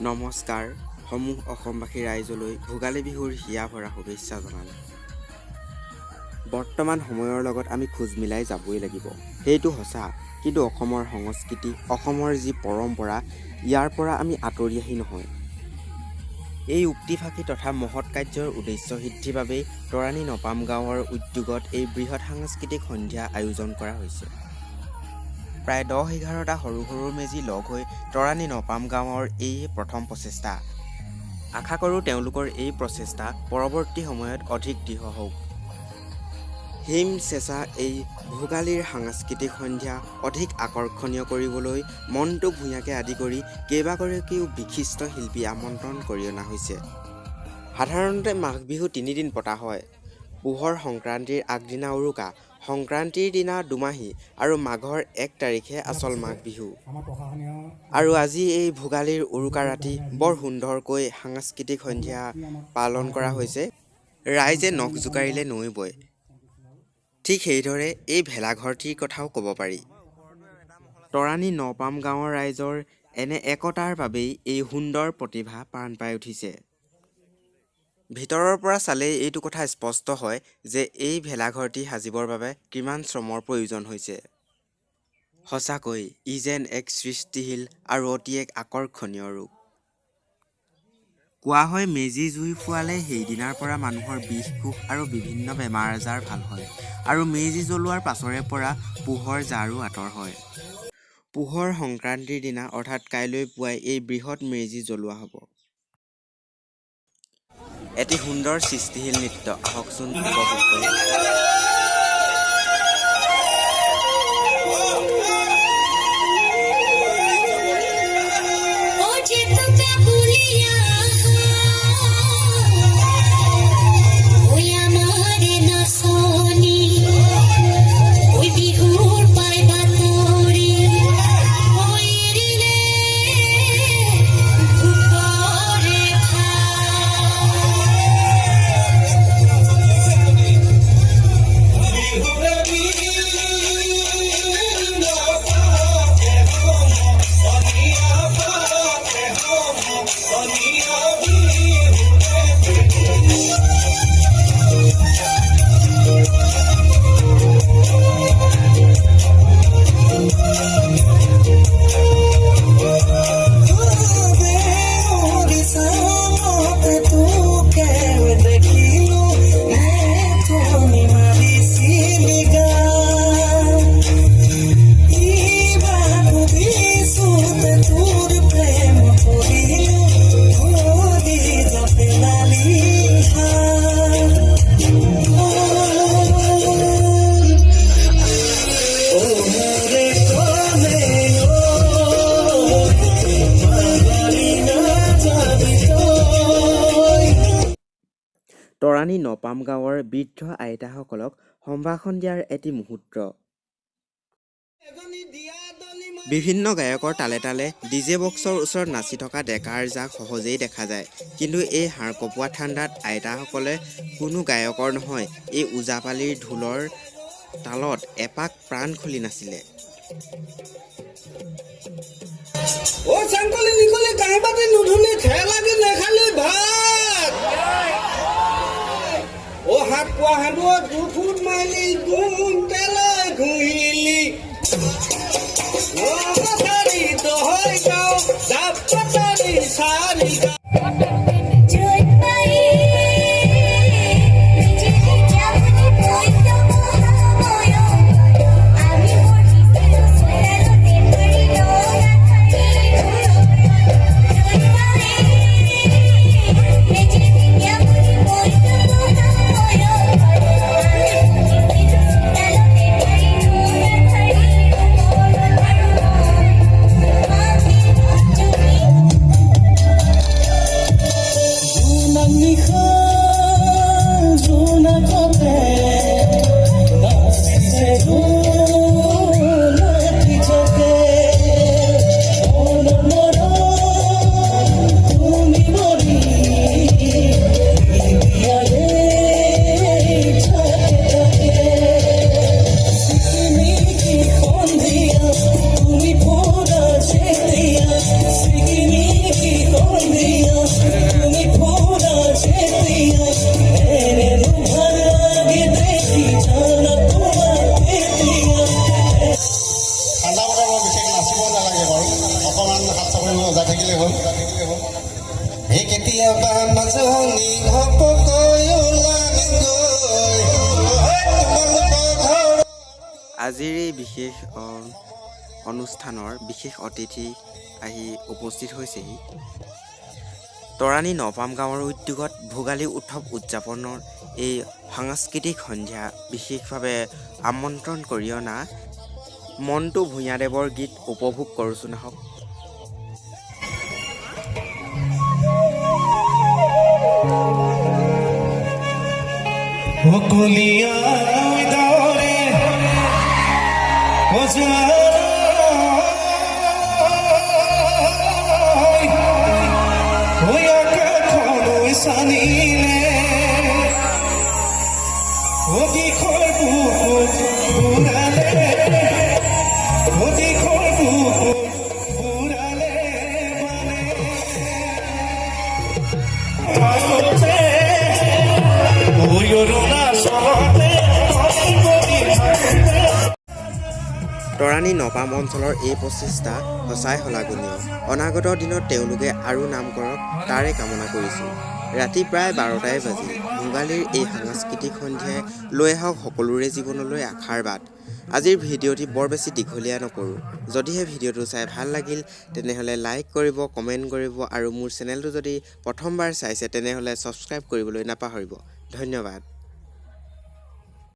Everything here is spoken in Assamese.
নমস্কাৰ সমূহ অসমবাসী ৰাইজলৈ ভোগালী বিহুৰ হিয়া ভৰা শুভেচ্ছা জনালোঁ। বৰ্তমান সময়ৰ লগত আমি খোজ মিলাই যাবই লাগিব, সেইটো সঁচা। কিন্তু অসমৰ সংস্কৃতি, অসমৰ যি পৰম্পৰা, ইয়াৰ পৰা আমি আঁতৰি আহি নহয়। এই উক্তিফাকি তথা মহৎ কাৰ্যৰ উদ্দেশ্য সিদ্ধিৰ বাবেই তৰাণী নপাম গাঁৱৰ উদ্যোগত এই বৃহৎ সাংস্কৃতিক সন্ধ্যা আয়োজন কৰা হৈছে। প্ৰায় 10-11টা সৰু সৰু মেজি লগ হৈ তৰাণী নপাম গাঁৱৰ এই প্ৰথম প্ৰচেষ্টা। আশা কৰোঁ তেওঁলোকৰ এই প্ৰচেষ্টা পৰৱৰ্তী সময়ত অধিক দৃঢ় হওক। হিম চেঁচা এই ভোগালীৰ সাংস্কৃতিক সন্ধ্যা অধিক আকৰ্ষণীয় কৰিবলৈ মণ্টু ভূঞাকে আদি কৰি কেইবাগৰাকীও বিশিষ্ট শিল্পী আমন্ত্ৰণ কৰি অনা হৈছে। সাধাৰণতে মাঘ বিহু 3 দিন পতা হয়। পুহৰ সংক্ৰান্তিৰ আগদিনা উৰুকা, সংক্ৰান্তিৰ দিনা দুমাহী আৰু মাঘৰ 1 তাৰিখে আচল মাঘ বিহু। আৰু আজি এই ভোগালীৰ উৰুকা ৰাতি বৰ সুন্দৰকৈ সাংস্কৃতিক সন্ধ্যা পালন কৰা হৈছে। ৰাইজে নখ জোকাৰিলে নৈ বয়, ঠিক সেইদৰে এই ভেলাঘৰটিৰ কথাও ক'ব পাৰি। তৰাণী নপাম গাঁৱৰ ৰাইজৰ এনে একতাৰ বাবেই এই সুন্দৰ প্ৰতিভা প্ৰাণ পাই উঠিছে। ভিতৰৰ পৰা চালেই এইটো কথা স্পষ্ট হয় যে এই ভেলাঘৰটি সাজিবৰ বাবে কিমান শ্ৰমৰ প্ৰয়োজন হৈছে। সঁচাকৈ ই যেন এক সৃষ্টিশীল আৰু অতি এক আকৰ্ষণীয় ৰূপ। কোৱা হয় মেজি জুই ফুৱালে সেইদিনাৰ পৰা মানুহৰ বিষ কোষ আৰু বিভিন্ন বেমাৰ আজাৰ ভাল হয়, আৰু মেজি জ্বলোৱাৰ পাছৰে পৰা পোহৰ জাৰো আঁতৰ হয়। পুহৰ সংক্ৰান্তিৰ দিনা অৰ্থাৎ কাইলৈ পুৱাই এই বৃহৎ মেজি জ্বলোৱা হ'ব। এটি সুন্দৰ সৃষ্টিশীল নৃত্য, আহকচোন উপভোগ কৰি। তৰাণী নপাম গাঁৱৰ বৃদ্ধ আইতাসকলক সম্ভাষণ দিয়াৰ এটি মুহূৰ্ত। বিভিন্ন গায়কৰ তালে তালে ডিজে বক্সৰ ওচৰত নাচি থকা ডেকাৰ জাক সহজেই দেখা যায়। কিন্তু এই হাড় কঁপোৱা ঠাণ্ডাত আইতাসকলে কোনো গায়কৰ নহয়, এই ওজাপালিৰ ঢোলৰ তালত এপাক প্ৰাণ খুলি নাছিলে। মজা থাকিলে হ'ল এই কেতিয়াবা মাজনী ঘপকৈ ওলামি গৈ তোমালোকৰ ঘৰ আজিৰ এই বিশেষ অনুষ্ঠানৰ বিশেষ অতিথি আহি উপস্থিত হৈছেহি তৰাণী নপাম গাঁৱৰ উদ্যোগত ভোগালী উৎসৱ উদযাপনৰ এই সাংস্কৃতিক সন্ধ্যা বিশেষভাৱে আমন্ত্ৰণ কৰি অনা মণ্টু ভূঞাদেৱৰ গীত উপভোগ কৰোঁচোন আহক। তৰাণী নপাম অঞ্চলৰ এই প্ৰচেষ্টা সঁচাই শলাগনীয়। অনাগত দিনত তেওঁলোকে আৰু নাম কৰক তাৰে কামনা কৰিছোঁ। ৰাতি প্ৰায় 12টাই বাজিল। ভোগালীৰ এই সাংস্কৃতিক সন্ধ্যাই লৈ আহক সকলোৰে জীৱনলৈ আশাৰ বাট। আজিৰ ভিডিঅ'টি বৰ বেছি দীঘলীয়া নকৰোঁ। যদিহে ভিডিঅ'টো চাই ভাল লাগিল তেনেহ'লে লাইক কৰিব, কমেণ্ট কৰিব আৰু মোৰ চেনেলটো যদি প্ৰথমবাৰ চাইছে তেনেহ'লে ছাবস্ক্ৰাইব কৰিবলৈ নাপাহৰিব। ধন্যবাদ।